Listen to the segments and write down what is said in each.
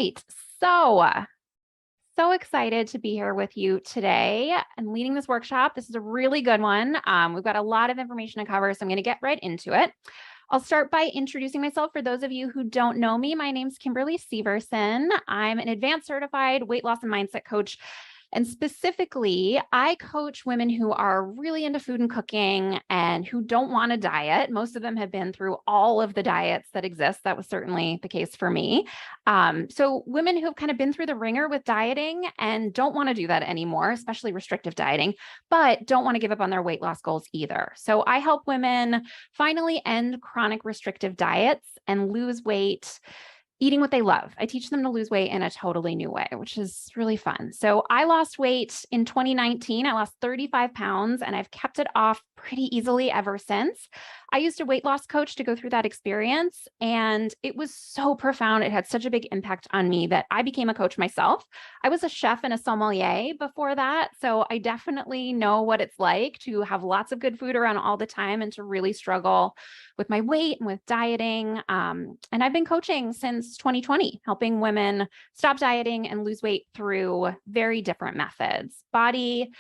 Right. So excited to be here with you today and leading this workshop. This is a really good one. We've got a lot of information to cover, so I'm going to get right into it. I'll start by introducing myself. For those of you who don't know me, my name's Kimberly Severson. I'm an advanced certified weight loss and mindset coach. And specifically, I coach women who are really into food and cooking and who don't want to diet. Most of them have been through all of the diets that exist. That was certainly the case for me. So women who have kind of been through the ringer with dieting and don't want to do that anymore, especially restrictive dieting, but don't want to give up on their weight loss goals either. So I help women finally end chronic restrictive diets and lose weight eating what they love. I teach them to lose weight in a totally new way, which is really fun. So I lost weight in 2019. I lost 35 pounds and I've kept it off pretty easily ever since. I used a weight loss coach to go through that experience, and it was so profound. It had such a big impact on me that I became a coach myself. I was a chef and a sommelier before that, so I definitely know what it's like to have lots of good food around all the time and to really struggle with my weight and with dieting. And I've been coaching since 2020, helping women stop dieting and lose weight through very different methods: body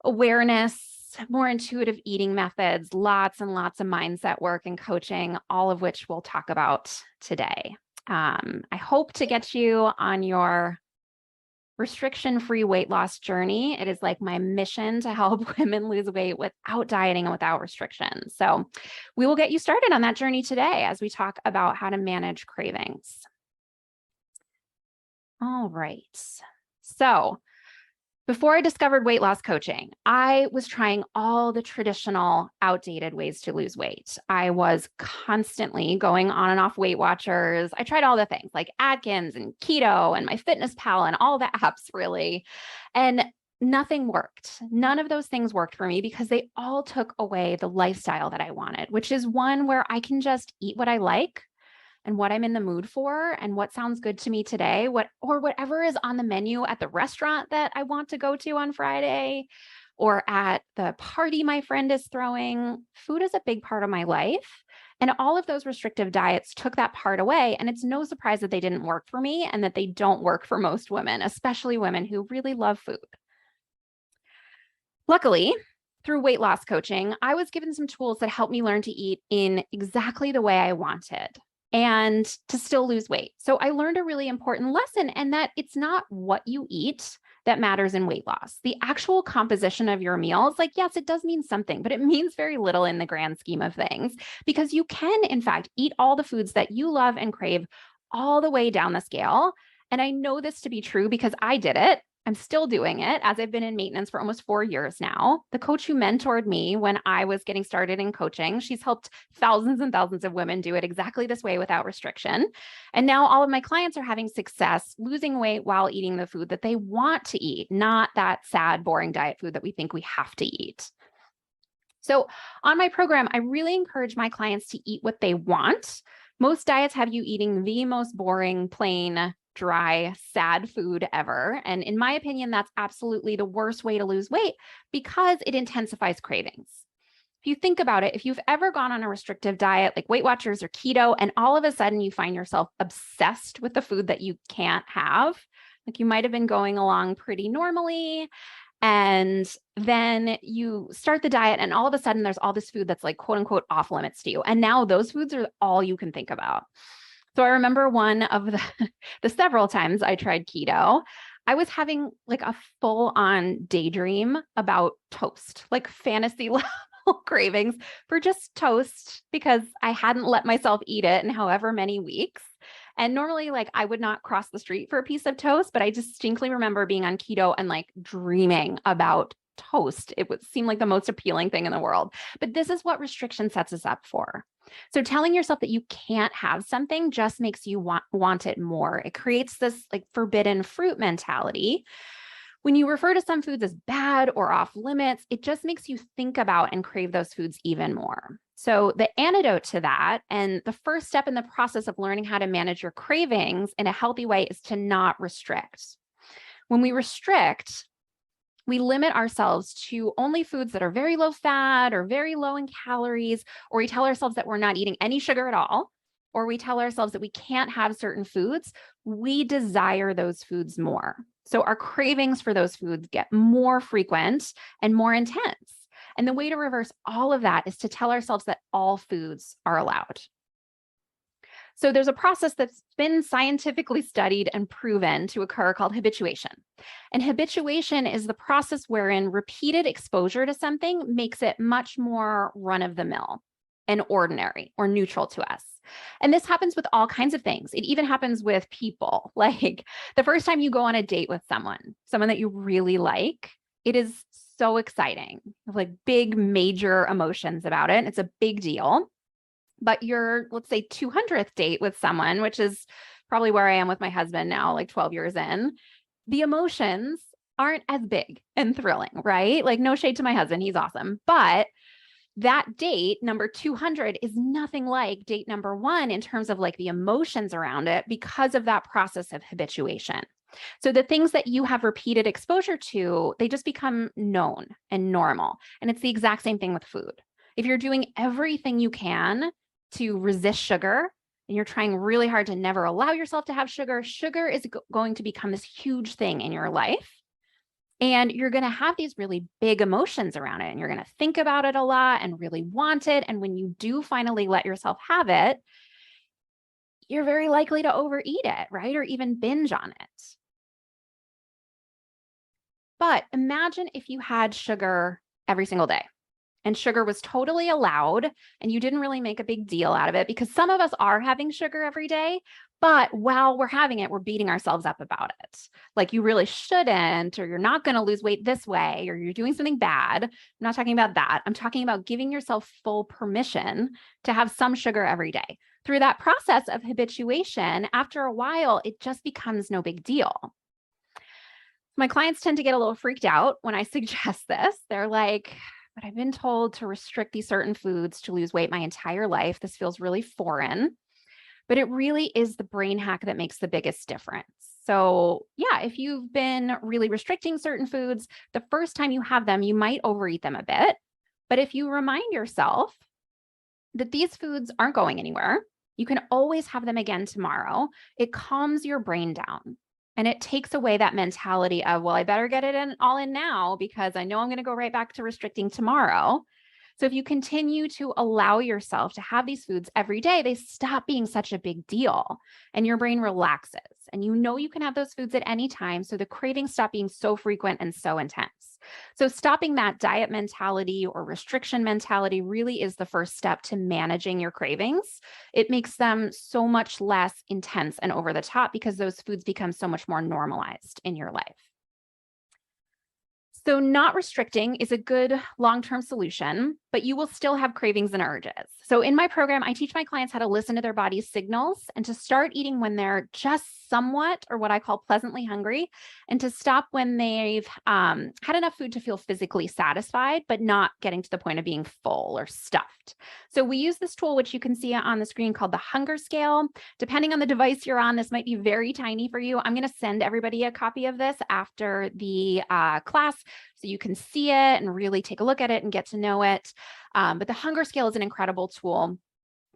awareness, more intuitive eating methods, lots and lots of mindset work and coaching, all of which we'll talk about today. I hope to get you on your restriction-free weight loss journey. It is like my mission to help women lose weight without dieting and without restrictions. So we will get you started on that journey today as we talk about how to manage cravings. All right. So before I discovered weight loss coaching, I was trying all the traditional, outdated ways to lose weight. I was constantly going on and off Weight Watchers. I tried all the things like Atkins and keto and MyFitnessPal and all the apps, really. And nothing worked. None of those things worked for me because they all took away the lifestyle that I wanted, which is one where I can just eat what I like and what I'm in the mood for and what sounds good to me today, whatever is on the menu at the restaurant that I want to go to on Friday or at the party my friend is throwing. Food is a big part of my life. And all of those restrictive diets took that part away. And it's no surprise that they didn't work for me and that they don't work for most women, especially women who really love food. Luckily, through weight loss coaching, I was given some tools that helped me learn to eat in exactly the way I wanted and to still lose weight. So I learned a really important lesson, and that it's not what you eat that matters in weight loss. The actual composition of your meals, like, yes, it does mean something, but it means very little in the grand scheme of things, because you can, in fact, eat all the foods that you love and crave all the way down the scale. And I know this to be true because I did it. I'm still doing it, as I've been in maintenance for almost 4 years now. The coach who mentored me when I was getting started in coaching, she's helped thousands and thousands of women do it exactly this way without restriction. And now all of my clients are having success losing weight while eating the food that they want to eat, not that sad, boring diet food that we think we have to eat. So on my program, I really encourage my clients to eat what they want. Most diets have you eating the most boring, plain, dry, sad food ever. And in my opinion, that's absolutely the worst way to lose weight because it intensifies cravings. If you think about it, if you've ever gone on a restrictive diet like Weight Watchers or keto, and all of a sudden you find yourself obsessed with the food that you can't have, like you might have been going along pretty normally, and then you start the diet and all of a sudden there's all this food that's like quote unquote off limits to you. And now those foods are all you can think about. So I remember one of the several times I tried keto, I was having like a full-on daydream about toast, like fantasy level cravings for just toast, because I hadn't let myself eat it in however many weeks. And normally, like, I would not cross the street for a piece of toast, but I distinctly remember being on keto and like dreaming about toast. It would seem like the most appealing thing in the world. But this is what restriction sets us up for. So telling yourself that you can't have something just makes you want it more. It creates this like forbidden fruit mentality. When you refer to some foods as bad or off limits, it just makes you think about and crave those foods even more. So the antidote to that, and the first step in the process of learning how to manage your cravings in a healthy way, is to not restrict. When we restrict, we limit ourselves to only foods that are very low fat or very low in calories, or we tell ourselves that we're not eating any sugar at all. or we tell ourselves that we can't have certain foods, we desire those foods more. So our cravings for those foods get more frequent and more intense. And the way to reverse all of that is to tell ourselves that all foods are allowed. So there's a process that's been scientifically studied and proven to occur called habituation. And habituation is the process wherein repeated exposure to something makes it much more run-of-the-mill and ordinary or neutral to us. And this happens with all kinds of things. It even happens with people. Like the first time you go on a date with someone that you really like, it is so exciting. Like big, major emotions about it. It's a big deal. But your, let's say, 200th date with someone, which is probably where I am with my husband now, like 12 years in, the emotions aren't as big and thrilling, right? Like no shade to my husband, he's awesome. But that date, number 200, is nothing like date number 1 in terms of like the emotions around it because of that process of habituation. So the things that you have repeated exposure to, they just become known and normal. And it's the exact same thing with food. If you're doing everything you can to resist sugar, and you're trying really hard to never allow yourself to have sugar, sugar is going to become this huge thing in your life. And you're going to have these really big emotions around it. And you're going to think about it a lot and really want it. And when you do finally let yourself have it, you're very likely to overeat it, right? Or even binge on it. But imagine if you had sugar every single day. And sugar was totally allowed, and you didn't really make a big deal out of it, because some of us are having sugar every day, but while we're having it, we're beating ourselves up about it. Like you really shouldn't, or you're not going to lose weight this way, or you're doing something bad. I'm not talking about that. I'm talking about giving yourself full permission to have some sugar every day. Through that process of habituation, after a while, it just becomes no big deal. My clients tend to get a little freaked out when I suggest this. They're like, but I've been told to restrict these certain foods to lose weight my entire life. This feels really foreign, but it really is the brain hack that makes the biggest difference. So yeah, if you've been really restricting certain foods, the first time you have them, you might overeat them a bit. But if you remind yourself that these foods aren't going anywhere, you can always have them again tomorrow, it calms your brain down. And it takes away that mentality of, well, I better get it all in now because I know I'm going to go right back to restricting tomorrow. So if you continue to allow yourself to have these foods every day, they stop being such a big deal and your brain relaxes. And you know you can have those foods at any time. So the cravings stop being so frequent and so intense. So stopping that diet mentality or restriction mentality really is the first step to managing your cravings. It makes them so much less intense and over the top because those foods become so much more normalized in your life. So not restricting is a good long-term solution, but you will still have cravings and urges. So in my program, I teach my clients how to listen to their body's signals and to start eating when they're just somewhat, or what I call pleasantly hungry, and to stop when they've had enough food to feel physically satisfied, but not getting to the point of being full or stuffed. So we use this tool, which you can see on the screen, called the hunger scale. Depending on the device you're on, this might be very tiny for you. I'm going to send everybody a copy of this after the class, so you can see it and really take a look at it and get to know it. But the hunger scale is an incredible tool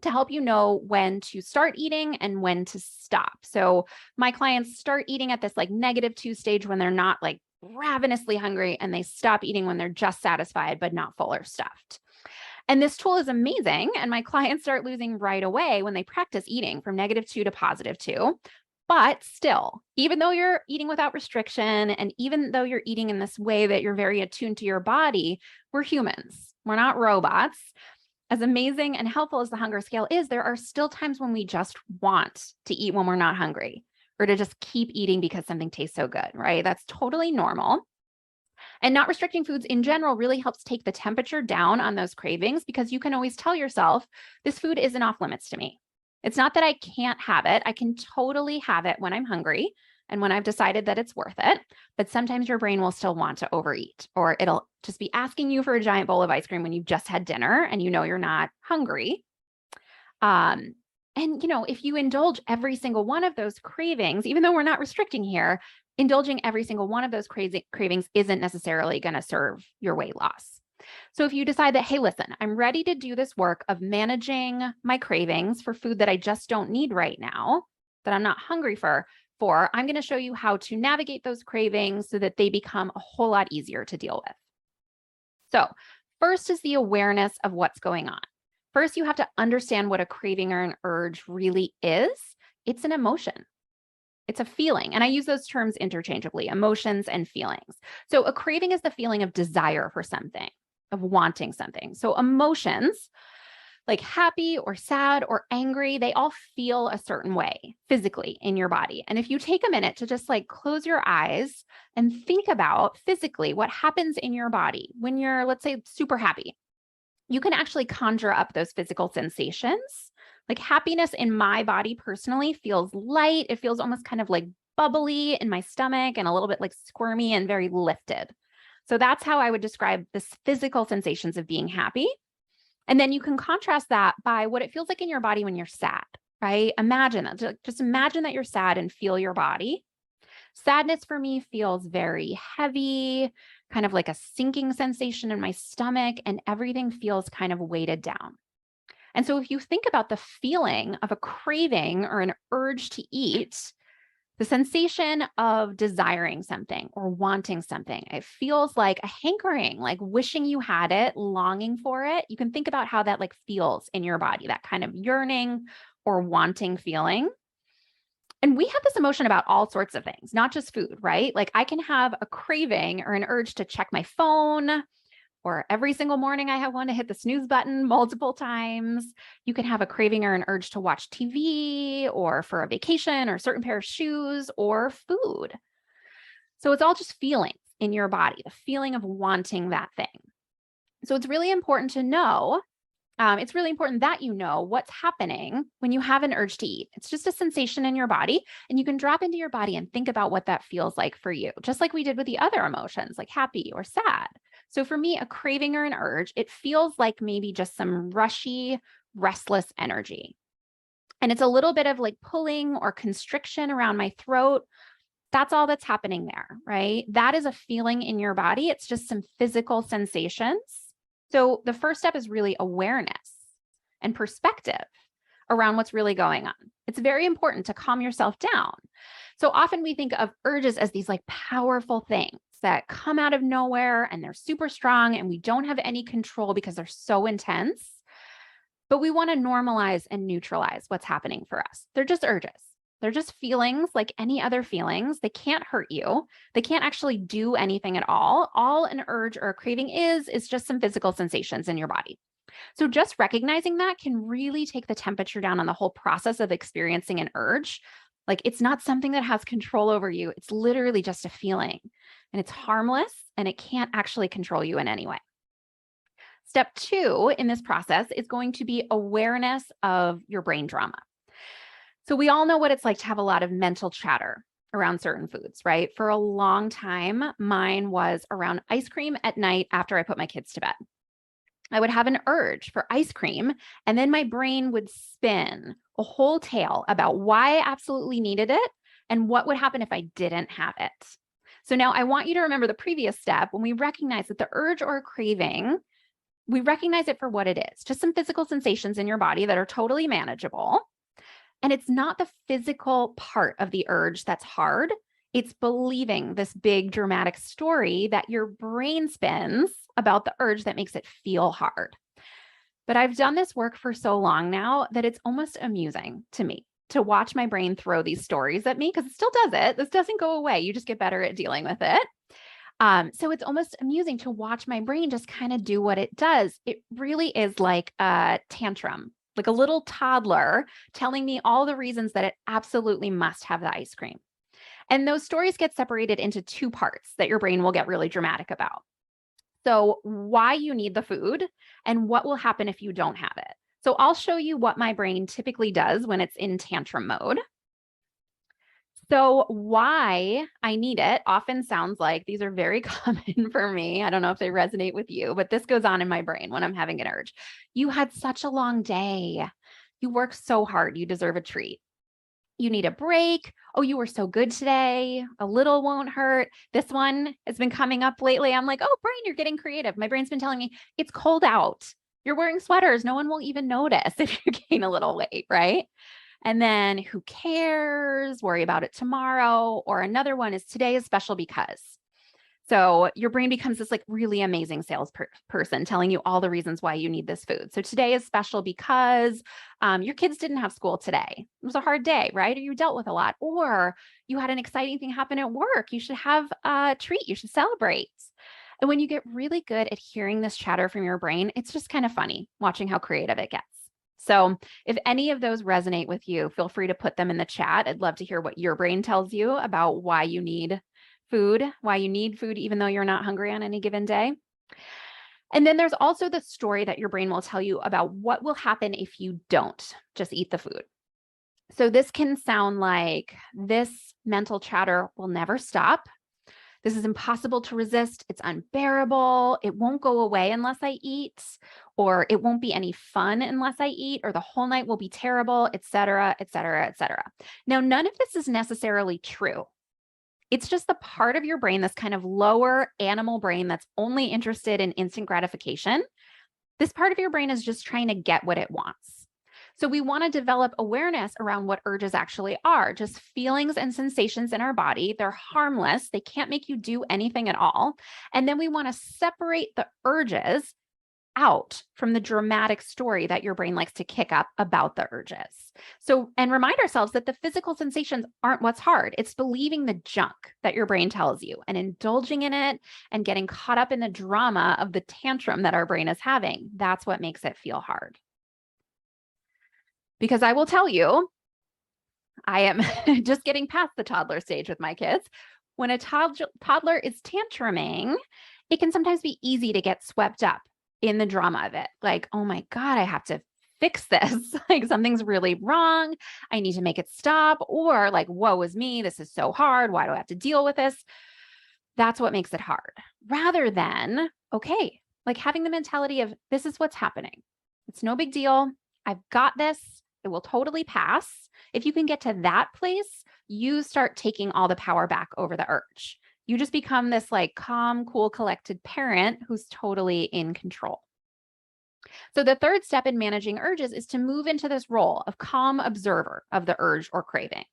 to help you know when to start eating and when to stop. So my clients start eating at this like -2 stage when they're not like ravenously hungry, and they stop eating when they're just satisfied but not full or stuffed. And this tool is amazing. And my clients start losing right away when they practice eating from -2 to +2. But still, even though you're eating without restriction, and even though you're eating in this way that you're very attuned to your body, we're humans. We're not robots. As amazing and helpful as the hunger scale is, there are still times when we just want to eat when we're not hungry, or to just keep eating because something tastes so good, right? That's totally normal. And not restricting foods in general really helps take the temperature down on those cravings, because you can always tell yourself, this food isn't off limits to me. It's not that I can't have it. I can totally have it when I'm hungry and when I've decided that it's worth it. But sometimes your brain will still want to overeat, or it'll just be asking you for a giant bowl of ice cream when you've just had dinner and you know you're not hungry. And if you indulge every single one of those cravings, even though we're not restricting here, indulging every single one of those cravings isn't necessarily going to serve your weight loss. So if you decide that, hey, listen, I'm ready to do this work of managing my cravings for food that I just don't need right now, that I'm not hungry for, I'm going to show you how to navigate those cravings so that they become a whole lot easier to deal with. So first is the awareness of what's going on. First, you have to understand what a craving or an urge really is. It's an emotion. It's a feeling. And I use those terms interchangeably, emotions and feelings. So a craving is the feeling of desire for something, of wanting something. So emotions like happy or sad or angry, they all feel a certain way physically in your body. And if you take a minute to just like close your eyes and think about physically what happens in your body when you're, let's say, super happy, you can actually conjure up those physical sensations. Like happiness in my body personally feels light. It feels almost kind of like bubbly in my stomach and a little bit like squirmy and very lifted. So that's how I would describe the physical sensations of being happy. And then you can contrast that by what it feels like in your body when you're sad, right? Imagine that. Just imagine that you're sad and feel your body. Sadness for me feels very heavy, kind of like a sinking sensation in my stomach, and everything feels kind of weighted down. And so if you think about the feeling of a craving or an urge to eat, the sensation of desiring something or wanting something, it feels like a hankering, like wishing you had it, longing for it. You can think about how that like feels in your body, that kind of yearning or wanting feeling. And we have this emotion about all sorts of things, not just food, right? Like I can have a craving or an urge to check my phone, or every single morning I want to hit the snooze button multiple times. You can have a craving or an urge to watch TV or for a vacation or a certain pair of shoes or food. So it's all just feelings in your body, the feeling of wanting that thing. So it's really important to know. It's really important that you know what's happening when you have an urge to eat. It's just a sensation in your body, and you can drop into your body and think about what that feels like for you, just like we did with the other emotions like happy or sad. So for me, a craving or an urge, it feels like maybe just some rushy, restless energy. And it's a little bit of like pulling or constriction around my throat. That's all that's happening there, right? That is a feeling in your body. It's just some physical sensations. So the first step is really awareness and perspective around what's really going on. It's very important to calm yourself down. So often we think of urges as these like powerful things that come out of nowhere and they're super strong and we don't have any control because they're so intense. But we want to normalize and neutralize what's happening for us. They're just urges. They're just feelings like any other feelings. They can't hurt you. They can't actually do anything at all. All an urge or a craving is just some physical sensations in your body. So just recognizing that can really take the temperature down on the whole process of experiencing an urge. Like it's not something that has control over you. It's literally just a feeling, and it's harmless and it can't actually control you in any way. Step 2 in this process is going to be awareness of your brain drama. So we all know what it's like to have a lot of mental chatter around certain foods, right? For a long time, mine was around ice cream at night after I put my kids to bed. I would have an urge for ice cream, and then my brain would spin a whole tale about why I absolutely needed it and what would happen if I didn't have it. So now I want you to remember the previous step when we recognize that the urge or craving, we recognize it for what it is, just some physical sensations in your body that are totally manageable. And it's not the physical part of the urge that's hard. It's believing this big dramatic story that your brain spins about the urge that makes it feel hard. But I've done this work for so long now that it's almost amusing to me to watch my brain throw these stories at me, because it still does it. This doesn't go away. You just get better at dealing with it. So it's almost amusing to watch my brain just kind of do what it does. It really is like a tantrum, like a little toddler telling me all the reasons that it absolutely must have the ice cream. And those stories get separated into 2 parts that your brain will get really dramatic about. So why you need the food and what will happen if you don't have it. So I'll show you what my brain typically does when it's in tantrum mode. So why I need it often sounds like these are very common for me. I don't know if they resonate with you, but this goes on in my brain when I'm having an urge. You had such a long day. You worked so hard. You deserve a treat. You need a break. Oh, you were so good today. A little won't hurt. This one has been coming up lately. I'm like, oh, brain, you're getting creative. My brain's been telling me it's cold out. You're wearing sweaters. No one will even notice if you gain a little weight, right? And then who cares? Worry about it tomorrow. Or another one is today is special because. So your brain becomes this like really amazing salesperson telling you all the reasons why you need this food. So today is special because your kids didn't have school today. It was a hard day, right? Or you dealt with a lot, or you had an exciting thing happen at work. You should have a treat. You should celebrate. And when you get really good at hearing this chatter from your brain, it's just kind of funny watching how creative it gets. So if any of those resonate with you, feel free to put them in the chat. I'd love to hear what your brain tells you about why you need food, even though you're not hungry on any given day. And then there's also the story that your brain will tell you about what will happen if you don't just eat the food. So this can sound like this mental chatter will never stop. This is impossible to resist. It's unbearable. It won't go away unless I eat, or it won't be any fun unless I eat, or the whole night will be terrible, et cetera, et cetera, et cetera. Now, none of this is necessarily true. It's just the part of your brain, this kind of lower animal brain that's only interested in instant gratification. This part of your brain is just trying to get what it wants. So we want to develop awareness around what urges actually are, just feelings and sensations in our body. They're harmless. They can't make you do anything at all. And then we want to separate the urges out from the dramatic story that your brain likes to kick up about the urges. So, and remind ourselves that the physical sensations aren't what's hard. It's believing the junk that your brain tells you and indulging in it and getting caught up in the drama of the tantrum that our brain is having. That's what makes it feel hard. Because I will tell you, I am just getting past the toddler stage with my kids. When a toddler is tantruming, it can sometimes be easy to get swept up in the drama of it. Like, oh my God, I have to fix this. Like something's really wrong. I need to make it stop. Or like, woe is me. This is so hard. Why do I have to deal with this? That's what makes it hard. Rather than, okay, like having the mentality of this is what's happening. It's no big deal. I've got this. It will totally pass. If you can get to that place, you start taking all the power back over the urge. You just become this like calm, cool, collected parent who's totally in control. So the third step in managing urges is to move into this role of calm observer of the urge or craving.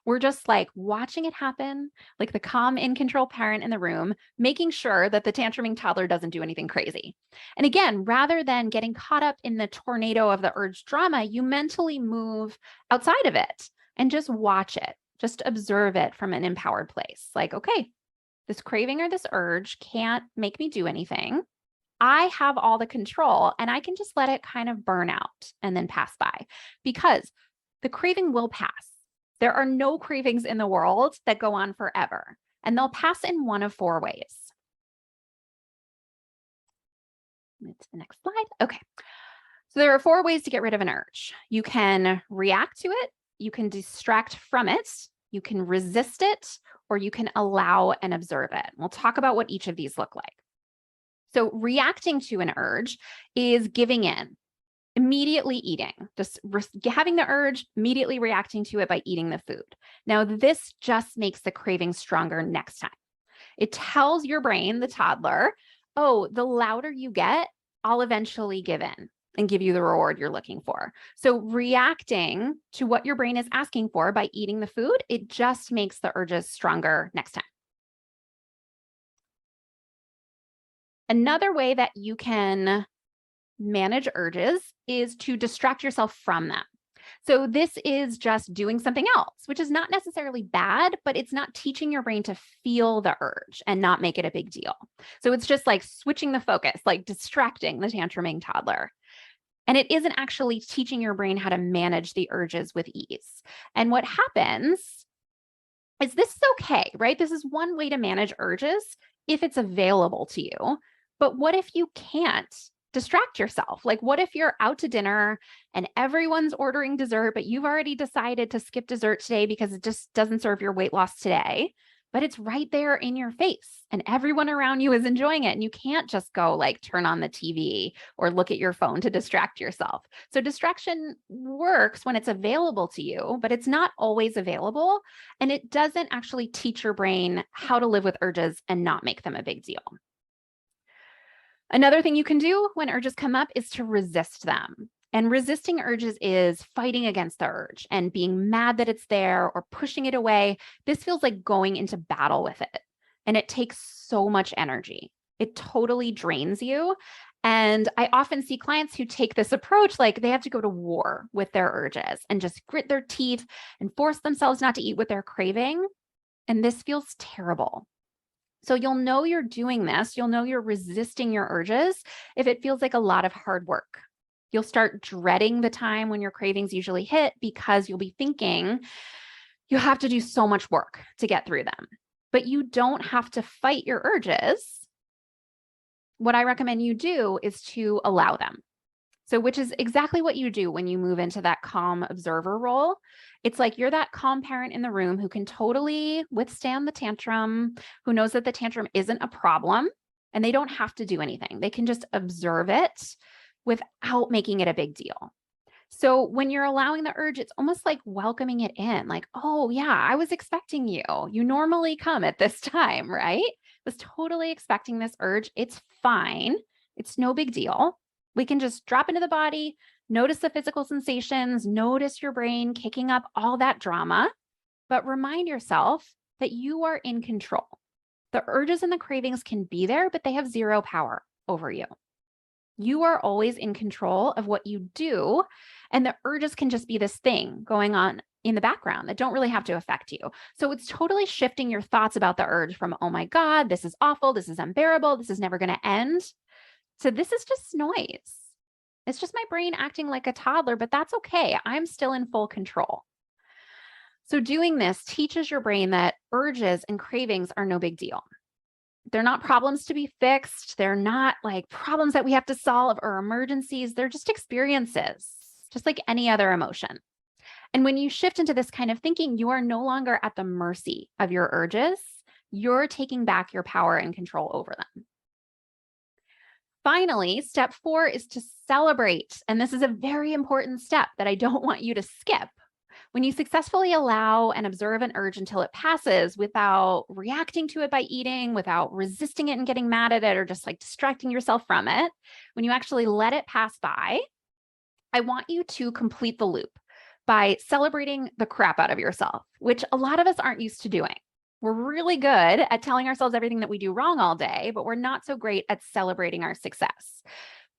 We're just like watching it happen, like the calm, in control parent in the room, making sure that the tantruming toddler doesn't do anything crazy. And again, rather than getting caught up in the tornado of the urge drama, you mentally move outside of it and just watch it. Just observe it from an empowered place. Like, okay, this craving or this urge can't make me do anything. I have all the control and I can just let it kind of burn out and then pass by, because the craving will pass. There are no cravings in the world that go on forever, and they'll pass in one of four ways. Move to the next slide. Okay. So there are four ways to get rid of an urge. You can react to it, you can distract from it, you can resist it, or you can allow and observe it. We'll talk about what each of these look like. So reacting to an urge is giving in, immediately eating, just having the urge, immediately reacting to it by eating the food. Now, this just makes the craving stronger next time. It tells your brain, the toddler, oh, the louder you get, I'll eventually give in and give you the reward you're looking for. So reacting to what your brain is asking for by eating the food, it just makes the urges stronger next time. Another way that you can manage urges is to distract yourself from them. So this is just doing something else, which is not necessarily bad, but it's not teaching your brain to feel the urge and not make it a big deal. So it's just like switching the focus, like distracting the tantruming toddler. And it isn't actually teaching your brain how to manage the urges with ease. And what happens is this is okay, right? This is one way to manage urges if it's available to you. But what if you can't distract yourself? Like, what if you're out to dinner and everyone's ordering dessert, but you've already decided to skip dessert today because it just doesn't serve your weight loss today? but it's right there in your face and everyone around you is enjoying it. And you can't just go like turn on the TV or look at your phone to distract yourself. So distraction works when it's available to you, but it's not always available. And it doesn't actually teach your brain how to live with urges and not make them a big deal. Another thing you can do when urges come up is to resist them. And resisting urges is fighting against the urge and being mad that it's there or pushing it away. This feels like going into battle with it. And it takes so much energy. It totally drains you. And I often see clients who take this approach, like they have to go to war with their urges and just grit their teeth and force themselves not to eat what they're craving. And this feels terrible. So you'll know you're doing this. You'll know you're resisting your urges if it feels like a lot of hard work. You'll start dreading the time when your cravings usually hit because you'll be thinking you have to do so much work to get through them. But you don't have to fight your urges. What I recommend you do is to allow them. So, which is exactly what you do when you move into that calm observer role. It's like you're that calm parent in the room who can totally withstand the tantrum, who knows that the tantrum isn't a problem, and they don't have to do anything. They can just observe it without making it a big deal. So when you're allowing the urge, it's almost like welcoming it in, like, oh yeah, I was expecting you. You normally come at this time, right? I was totally expecting this urge. It's fine. It's no big deal. We can just drop into the body, notice the physical sensations, notice your brain kicking up all that drama, but remind yourself that you are in control. The urges and the cravings can be there, but they have zero power over you. You are always in control of what you do, and the urges can just be this thing going on in the background that don't really have to affect you. So it's totally shifting your thoughts about the urge from, oh my God, this is awful, this is unbearable, this is never going to end. So this is just noise. It's just my brain acting like a toddler, but that's okay. I'm still in full control. So doing this teaches your brain that urges and cravings are no big deal. They're not problems to be fixed. They're not like problems that we have to solve or emergencies. They're just experiences, just like any other emotion. And when you shift into this kind of thinking, you are no longer at the mercy of your urges. You're taking back your power and control over them. Finally, step 4 is to celebrate. And this is a very important step that I don't want you to skip. When you successfully allow and observe an urge until it passes without reacting to it by eating, without resisting it and getting mad at it, or just like distracting yourself from it, when you actually let it pass by, I want you to complete the loop by celebrating the crap out of yourself, which a lot of us aren't used to doing. We're really good at telling ourselves everything that we do wrong all day, but we're not so great at celebrating our success.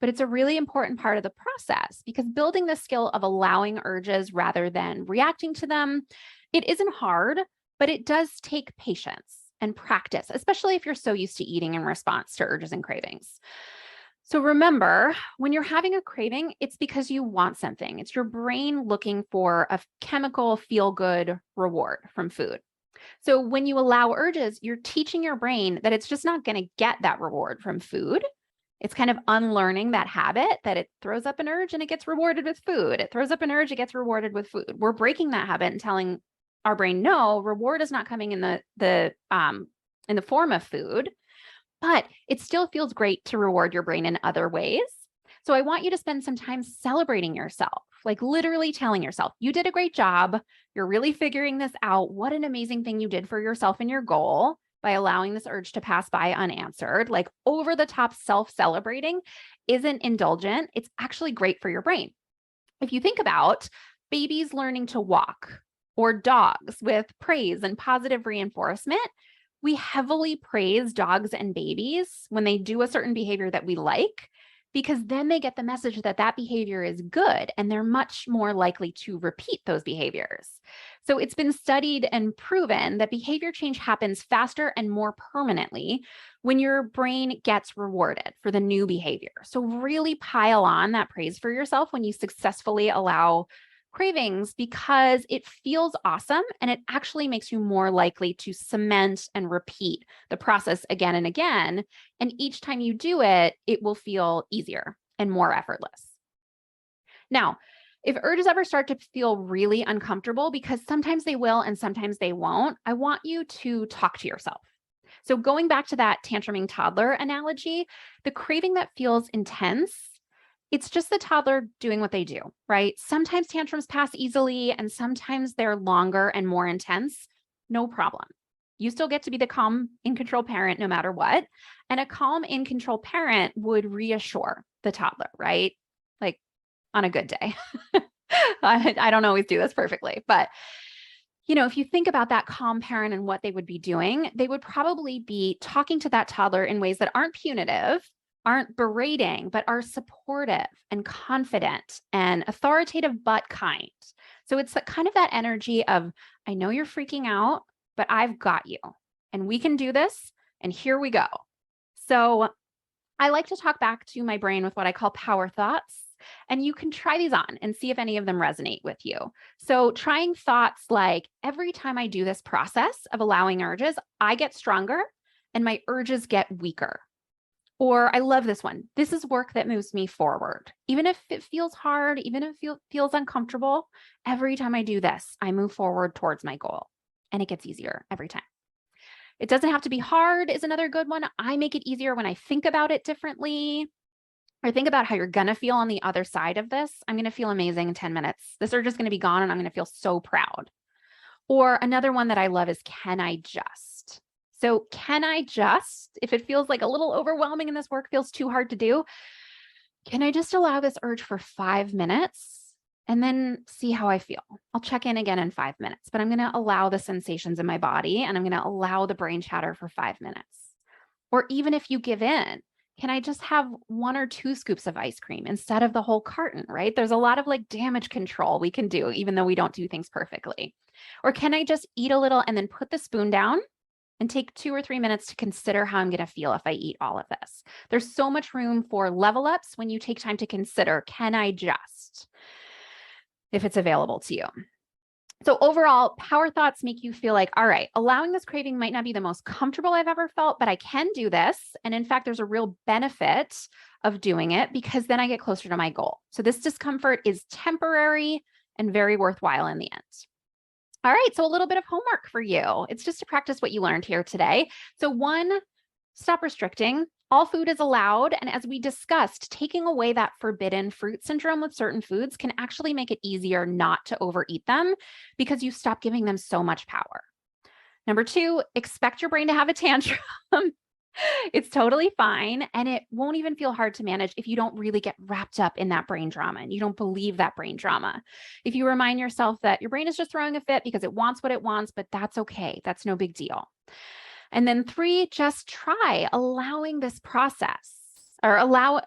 But it's a really important part of the process because building the skill of allowing urges rather than reacting to them, it isn't hard, but it does take patience and practice, especially if you're so used to eating in response to urges and cravings. So remember, when you're having a craving, it's because you want something. It's your brain looking for a chemical feel-good reward from food. So when you allow urges, you're teaching your brain that it's just not going to get that reward from food. It's kind of unlearning that habit that it throws up an urge and it gets rewarded with food. It throws up an urge, it gets rewarded with food. We're breaking that habit and telling our brain, no, reward is not coming in the form of food, but it still feels great to reward your brain in other ways. So I want you to spend some time celebrating yourself, like literally telling yourself, you did a great job. You're really figuring this out. What an amazing thing you did for yourself and your goal by allowing this urge to pass by unanswered. Like over the top self-celebrating isn't indulgent. It's actually great for your brain. If you think about babies learning to walk or dogs with praise and positive reinforcement, we heavily praise dogs and babies when they do a certain behavior that we like, because then they get the message that that behavior is good and they're much more likely to repeat those behaviors. So it's been studied and proven that behavior change happens faster and more permanently when your brain gets rewarded for the new behavior. So really pile on that praise for yourself when you successfully allow cravings, because it feels awesome and it actually makes you more likely to cement and repeat the process again and again. And each time you do it, it will feel easier and more effortless. Now, If urges ever start to feel really uncomfortable, because sometimes they will and sometimes they won't, I want you to talk to yourself. So going back to that tantruming toddler analogy, the craving that feels intense, it's just the toddler doing what they do, right? Sometimes tantrums pass easily and sometimes they're longer and more intense. No problem. You still get to be the calm, in control parent no matter what. And a calm, in control parent would reassure the toddler, right? Like on a good day. I don't always do this perfectly, but if you think about that calm parent and what they would be doing, they would probably be talking to that toddler in ways that aren't punitive, aren't berating, but are supportive and confident and authoritative, but kind. So it's kind of that energy of, I know you're freaking out, but I've got you and we can do this. And here we go. So I like to talk back to my brain with what I call power thoughts. And you can try these on and see if any of them resonate with you. So trying thoughts like, every time I do this process of allowing urges, I get stronger and my urges get weaker. Or I love this one. This is work that moves me forward. Even if it feels hard, even if it feels uncomfortable, every time I do this, I move forward towards my goal. And it gets easier every time. It doesn't have to be hard is another good one. I make it easier when I think about it differently. Or think about how you're going to feel on the other side of this. I'm going to feel amazing in 10 minutes. This urge is going to be gone and I'm going to feel so proud. Or another one that I love is, can I just? So can I just, if it feels like a little overwhelming and this work feels too hard to do, can I just allow this urge for 5 minutes and then see how I feel? I'll check in again in 5 minutes, but I'm going to allow the sensations in my body and I'm going to allow the brain chatter for 5 minutes. Or even if you give in, can I just have 1 or 2 scoops of ice cream instead of the whole carton, right? There's a lot of damage control we can do, even though we don't do things perfectly. Or can I just eat a little and then put the spoon down and take 2 or 3 minutes to consider how I'm going to feel if I eat all of this? There's so much room for level ups when you take time to consider, can I just, if it's available to you. So overall, power thoughts make you feel like, all right, allowing this craving might not be the most comfortable I've ever felt, but I can do this. And in fact, there's a real benefit of doing it because then I get closer to my goal. So this discomfort is temporary and very worthwhile in the end. All right, so a little bit of homework for you. It's just to practice what you learned here today. So 1, stop restricting. All food is allowed. And as we discussed, taking away that forbidden fruit syndrome with certain foods can actually make it easier not to overeat them because you stop giving them so much power. Number 2, expect your brain to have a tantrum. It's totally fine. And it won't even feel hard to manage if you don't really get wrapped up in that brain drama and you don't believe that brain drama. If you remind yourself that your brain is just throwing a fit because it wants what it wants, but that's okay. That's no big deal. And then 3, just try allowing this process or allow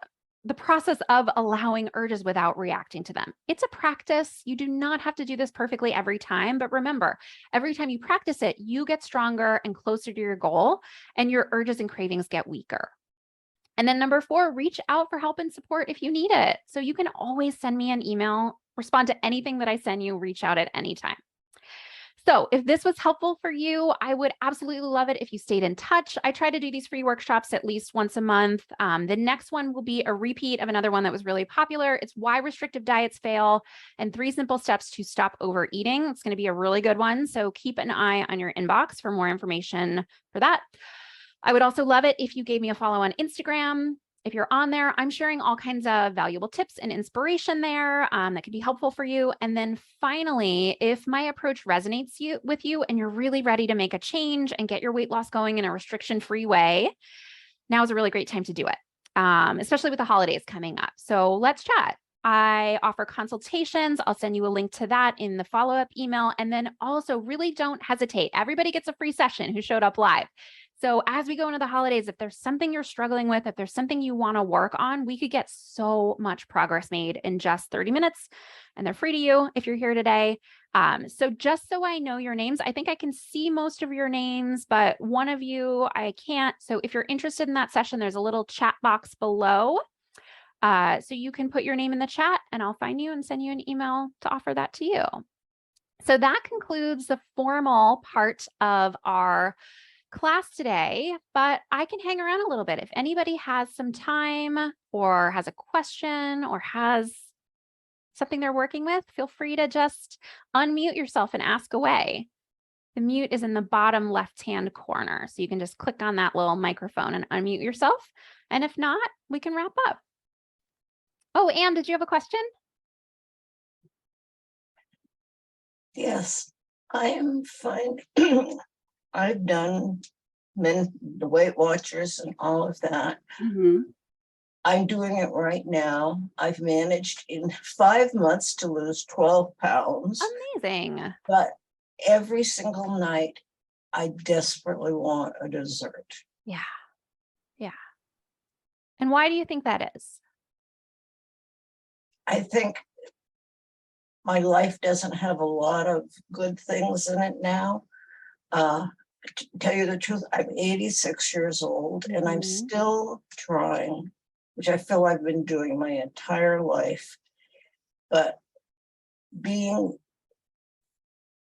the process of allowing urges without reacting to them. It's a practice. You do not have to do this perfectly every time, but remember, every time you practice it, you get stronger and closer to your goal and your urges and cravings get weaker. And then number 4, reach out for help and support if you need it. So you can always send me an email, respond to anything that I send you, reach out at any time. So if this was helpful for you, I would absolutely love it if you stayed in touch. I try to do these free workshops at least once a month. The next one will be a repeat of another one that was really popular. It's why restrictive diets fail and 3 simple steps to stop overeating. It's going to be a really good one. So keep an eye on your inbox for more information for that. I would also love it if you gave me a follow on Instagram. If you're on there, I'm sharing all kinds of valuable tips and inspiration there that could be helpful for you. And then finally, if my approach resonates with you and you're really ready to make a change and get your weight loss going in a restriction-free way, now is a really great time to do it, especially with the holidays coming up. So let's chat. I offer consultations. I'll send you a link to that in the follow-up email. And then also really don't hesitate. Everybody gets a free session who showed up live. So as we go into the holidays, if there's something you're struggling with, if there's something you want to work on, we could get so much progress made in just 30 minutes and they're free to you if you're here today. So just so I know your names, I think I can see most of your names, but one of you I can't. So if you're interested in that session, there's a little chat box below. So you can put your name in the chat and I'll find you and send you an email to offer that to you. So that concludes the formal part of our class today, but I can hang around a little bit. If anybody has some time or has a question or has something they're working with, feel free to just unmute yourself and ask away. The mute is in the bottom left-hand corner. So you can just click on that little microphone and unmute yourself. And if not, we can wrap up. Oh, Anne, did you have a question? Yes, I am fine. I've done the Weight Watchers and all of that. I'm doing it right now. I've managed in 5 months to lose 12 pounds. Amazing. But every single night, I desperately want a dessert. Yeah. Yeah. And why do you think that is? I think my life doesn't have a lot of good things in it now. To tell you the truth, I'm 86 years old and I'm still trying, which I feel I've been doing my entire life. But being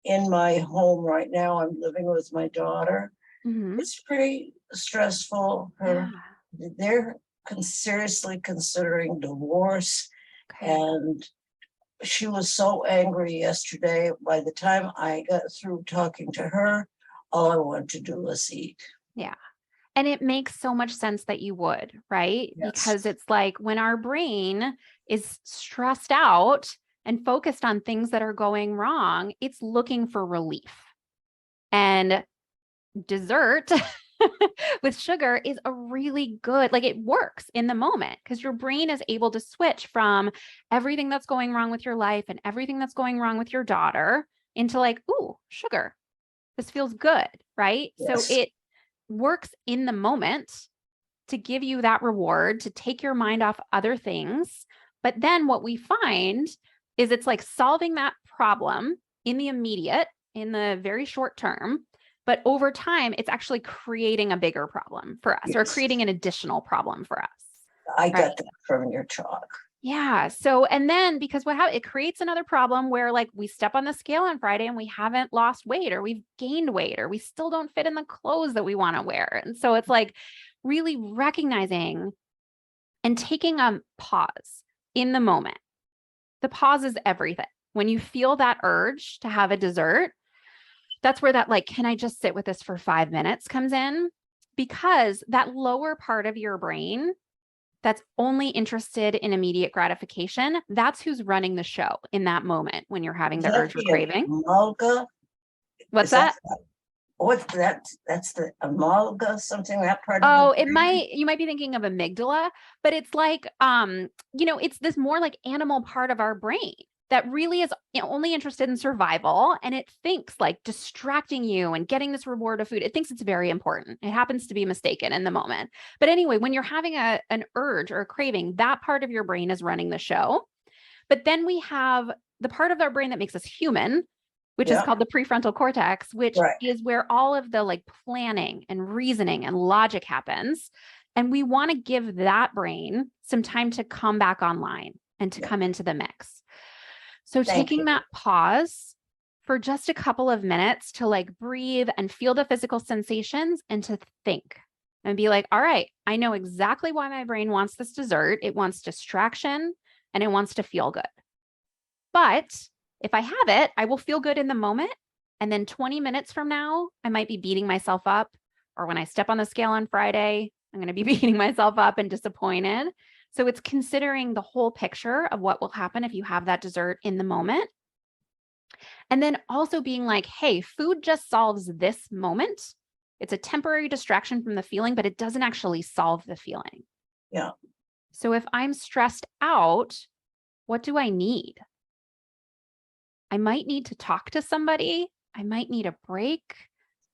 in my home right now, I'm living with my daughter. It's pretty stressful. They're seriously considering divorce. And she was so angry yesterday. By the time I got through talking to her, all I wanted to do was eat. Yeah. And it makes so much sense that you would, right? Yes. Because it's like when our brain is stressed out and focused on things that are going wrong, it's looking for relief. And dessert with sugar is a really good, like it works in the moment because your brain is able to switch from everything that's going wrong with your life and everything that's going wrong with your daughter into like, ooh, sugar. This feels good, right? Yes. So it works in the moment to give you that reward, to take your mind off other things. But then what we find is it's like solving that problem in the immediate, in the very short term. But over time, it's actually creating a bigger problem for us or creating an additional problem for us. I got that from your talk. Yeah. So, and then because what happens, it creates another problem where like we step on the scale on Friday and we haven't lost weight or we've gained weight or we still don't fit in the clothes that we want to wear. And so it's like really recognizing and taking a pause in the moment. The pause is everything. When you feel that urge to have a dessert, that's where that like, can I just sit with this for 5 minutes comes in? Because that lower part of your brain that's only interested in immediate gratification, that's who's running the show in that moment when you're having the urge or craving. Amalga? What's that? What's that? That's the amalga, something that part of Oh, the brain? you might be thinking of amygdala, but it's like, it's this more like animal part of our brain that really is only interested in survival. And it thinks like distracting you and getting this reward of food. It thinks it's very important. It happens to be mistaken in the moment. But anyway, when you're having an urge or a craving, that part of your brain is running the show. But then we have the part of our brain that makes us human, which is called the prefrontal cortex, which is where all of the like planning and reasoning and logic happens. And we want to give that brain some time to come back online and to come into the mix. So taking that pause for just a couple of minutes to like breathe and feel the physical sensations and to think and be like, all right, I know exactly why my brain wants this dessert. It wants distraction and it wants to feel good. But if I have it, I will feel good in the moment. And then 20 minutes from now, I might be beating myself up. Or when I step on the scale on Friday, I'm going to be beating myself up and disappointed. So it's considering the whole picture of what will happen if you have that dessert in the moment. And then also being like, hey, food just solves this moment. It's a temporary distraction from the feeling, but it doesn't actually solve the feeling. Yeah. So if I'm stressed out, what do I need? I might need to talk to somebody. I might need a break.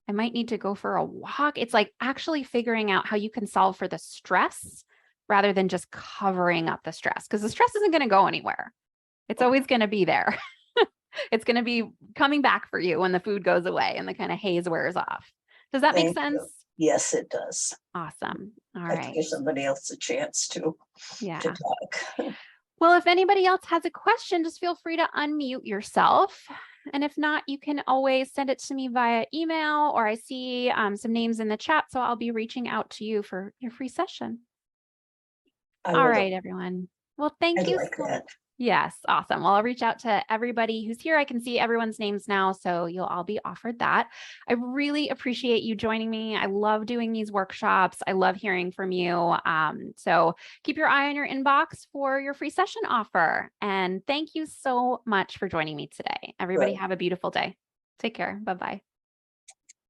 I might need to go for a walk. It's like actually figuring out how you can solve for the stress rather than just covering up the stress, because the stress isn't going to go anywhere. It's always going to be there. It's going to be coming back for you when the food goes away and the kind of haze wears off. Does that make sense? Yes, it does. Awesome. All I right. have to give somebody else a chance to talk. Well, if anybody else has a question, just feel free to unmute yourself. And if not, you can always send it to me via email, or I see some names in the chat, so I'll be reaching out to you for your free session. All right, everyone. Well, thank you so much. Yes, awesome. Well, I'll reach out to everybody who's here. I can see everyone's names now, so you'll all be offered that. I really appreciate you joining me. I love doing these workshops. I love hearing from you. So keep your eye on your inbox for your free session offer. And thank you so much for joining me today. Everybody Good. have a beautiful day. Take care. Bye-bye.